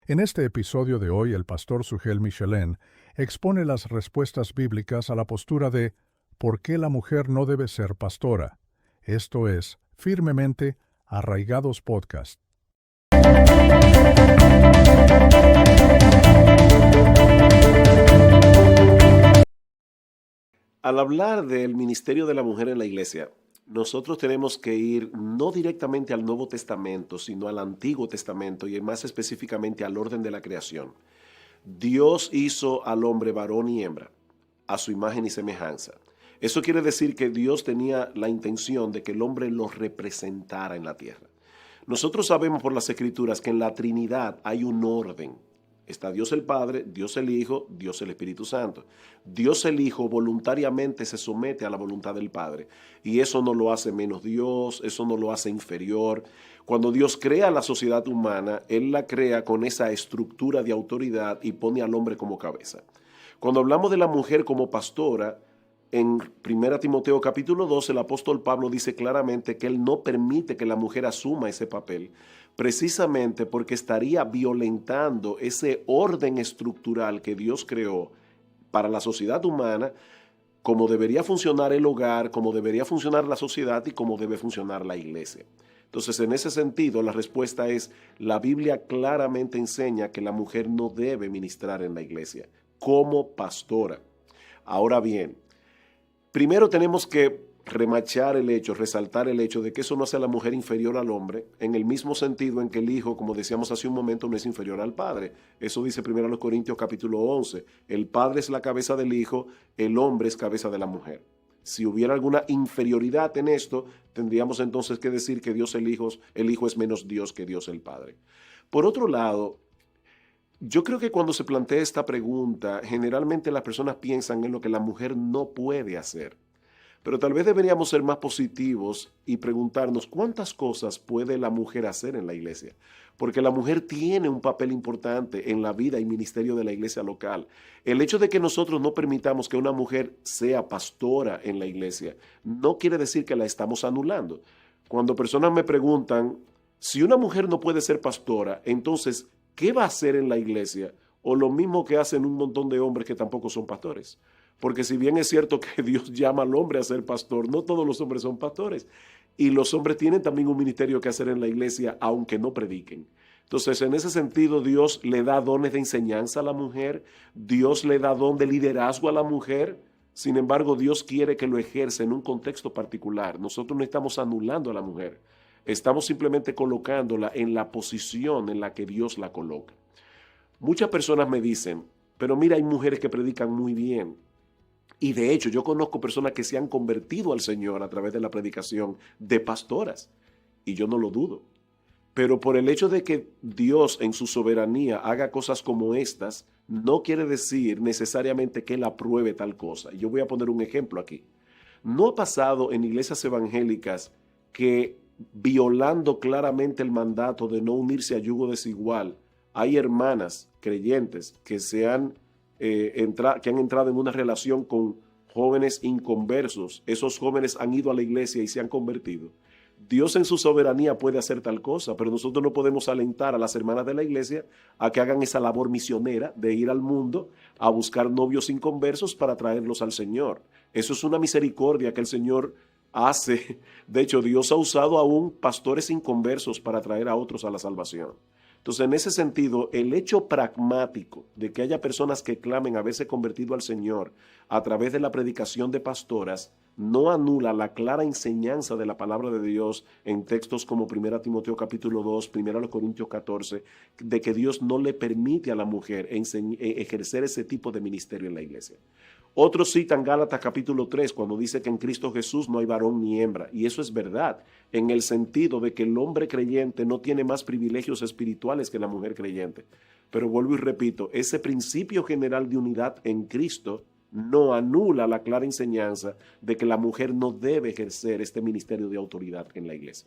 En este episodio de hoy, el pastor Sugel Michelén expone las respuestas bíblicas a la postura de ¿por qué la mujer no debe ser pastora? Esto es, firmemente, Arraigados Podcast. Al hablar del ministerio de la mujer en la iglesia, nosotros tenemos que ir no directamente al Nuevo Testamento, sino al Antiguo Testamento y más específicamente al orden de la creación. Dios hizo al hombre varón y hembra, a su imagen y semejanza. Eso quiere decir que Dios tenía la intención de que el hombre lo representara en la tierra. Nosotros sabemos por las Escrituras que en la Trinidad hay un orden. Está Dios el Padre, Dios el Hijo, Dios el Espíritu Santo. Dios el Hijo voluntariamente se somete a la voluntad del Padre. Y eso no lo hace menos Dios, eso no lo hace inferior. Cuando Dios crea la sociedad humana, Él la crea con esa estructura de autoridad y pone al hombre como cabeza. Cuando hablamos de la mujer como pastora, en 1 Timoteo capítulo 2, el apóstol Pablo dice claramente que él no permite que la mujer asuma ese papel, precisamente porque estaría violentando ese orden estructural que Dios creó para la sociedad humana, cómo debería funcionar el hogar, cómo debería funcionar la sociedad y cómo debe funcionar la iglesia. Entonces, en ese sentido, la respuesta es, la Biblia claramente enseña que la mujer no debe ministrar en la iglesia como pastora. Ahora bien, primero tenemos que remachar el hecho, resaltar el hecho de que eso no hace a la mujer inferior al hombre, en el mismo sentido en que el hijo, como decíamos hace un momento, no es inferior al padre. Eso dice 1 Corintios capítulo 11. El padre es la cabeza del hijo, el hombre es cabeza de la mujer. Si hubiera alguna inferioridad en esto, tendríamos entonces que decir que Dios el hijo es menos Dios que Dios el Padre. Por otro lado, yo creo que cuando se plantea esta pregunta, generalmente las personas piensan en lo que la mujer no puede hacer. Pero tal vez deberíamos ser más positivos y preguntarnos cuántas cosas puede la mujer hacer en la iglesia. Porque la mujer tiene un papel importante en la vida y ministerio de la iglesia local. El hecho de que nosotros no permitamos que una mujer sea pastora en la iglesia no quiere decir que la estamos anulando. Cuando personas me preguntan, si una mujer no puede ser pastora, entonces, ¿qué va a hacer en la iglesia? O lo mismo que hacen un montón de hombres que tampoco son pastores. Porque si bien es cierto que Dios llama al hombre a ser pastor, no todos los hombres son pastores. Y los hombres tienen también un ministerio que hacer en la iglesia, aunque no prediquen. Entonces, en ese sentido, Dios le da dones de enseñanza a la mujer, Dios le da don de liderazgo a la mujer. Sin embargo, Dios quiere que lo ejerza en un contexto particular. Nosotros no estamos anulando a la mujer, estamos simplemente colocándola en la posición en la que Dios la coloca. Muchas personas me dicen, pero mira, hay mujeres que predican muy bien. Y de hecho, yo conozco personas que se han convertido al Señor a través de la predicación de pastoras. Y yo no lo dudo. Pero por el hecho de que Dios en su soberanía haga cosas como estas, no quiere decir necesariamente que Él apruebe tal cosa. Y yo voy a poner un ejemplo aquí. ¿No ha pasado en iglesias evangélicas que, violando claramente el mandato de no unirse a yugo desigual, hay hermanas creyentes que que han entrado en una relación con jóvenes inconversos? Esos jóvenes han ido a la iglesia y se han convertido. Dios en su soberanía puede hacer tal cosa, pero nosotros no podemos alentar a las hermanas de la iglesia a que hagan esa labor misionera de ir al mundo a buscar novios inconversos para traerlos al Señor. Eso es una misericordia que el Señor hace. De hecho, Dios ha usado aún pastores inconversos para traer a otros a la salvación. Entonces, en ese sentido, el hecho pragmático de que haya personas que clamen haberse convertido al Señor a través de la predicación de pastoras no anula la clara enseñanza de la palabra de Dios en textos como 1 Timoteo capítulo 2, 1 Corintios 14, de que Dios no le permite a la mujer ejercer ese tipo de ministerio en la iglesia. Otros citan Gálatas capítulo 3 cuando dice que en Cristo Jesús no hay varón ni hembra. Y eso es verdad, en el sentido de que el hombre creyente no tiene más privilegios espirituales que la mujer creyente. Pero vuelvo y repito, ese principio general de unidad en Cristo no anula la clara enseñanza de que la mujer no debe ejercer este ministerio de autoridad en la iglesia.